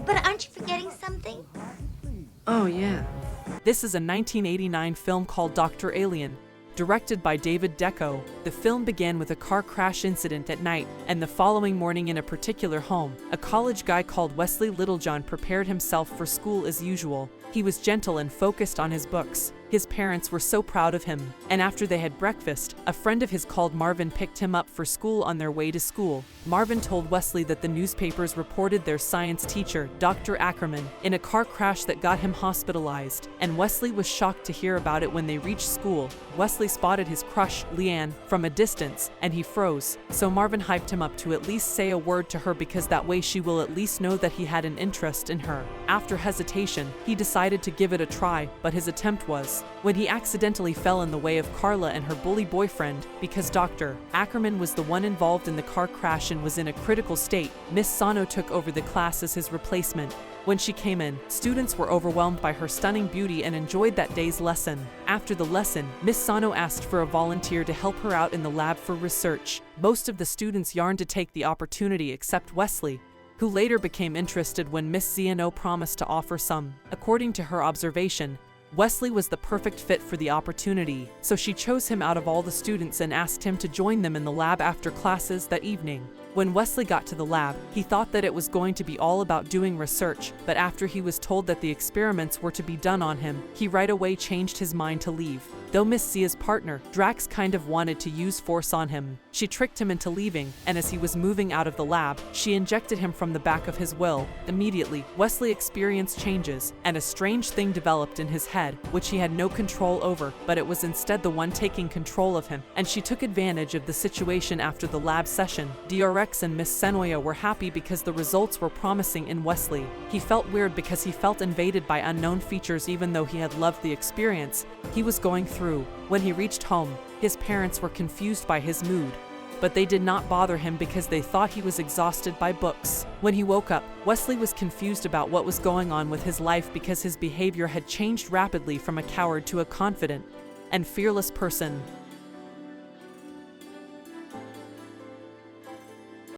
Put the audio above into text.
But aren't you forgetting something? Oh, yeah. This is a 1989 film called Dr. Alien, directed by David Deco. The film began with a car crash incident at night, and the following morning in a particular home, a college guy called Wesley Littlejohn prepared himself for school as usual. He was gentle and focused on his books. His parents were so proud of him, and after they had breakfast, a friend of his called Marvin picked him up for school on their way to school. Marvin told Wesley that the newspapers reported their science teacher, Dr. Ackerman, in a car crash that got him hospitalized, and Wesley was shocked to hear about it when they reached school. Wesley spotted his crush, Leanne, from a distance, and he froze, so Marvin hyped him up to at least say a word to her because that way she will at least know that he had an interest in her. After hesitation, he decided to give it a try, but his attempt was when he accidentally fell in the way of Carla and her bully boyfriend. Because Dr. Ackerman was the one involved in the car crash and was in a critical state, Miss Sano took over the class as his replacement. When she came in, students were overwhelmed by her stunning beauty and enjoyed that day's lesson. After the lesson, Miss Sano asked for a volunteer to help her out in the lab for research. Most of the students yearned to take the opportunity except Wesley, who later became interested when Miss Zeno promised to offer some. According to her observation, Wesley was the perfect fit for the opportunity, so she chose him out of all the students and asked him to join them in the lab after classes that evening. When Wesley got to the lab, he thought that it was going to be all about doing research, but after he was told that the experiments were to be done on him, he right away changed his mind to leave. Though Miss Zia's partner, Drax, kind of wanted to use force on him, she tricked him into leaving, and as he was moving out of the lab, she injected him from the back of his will. Immediately, Wesley experienced changes, and a strange thing developed in his head, which he had no control over, but it was instead the one taking control of him, and she took advantage of the situation after the lab session. DRX and Miss Senoya were happy because the results were promising in Wesley. He felt weird because he felt invaded by unknown features even though he had loved the experience he was going through. When he reached home, his parents were confused by his mood, but they did not bother him because they thought he was exhausted by books. When he woke up, Wesley was confused about what was going on with his life because his behavior had changed rapidly from a coward to a confident and fearless person.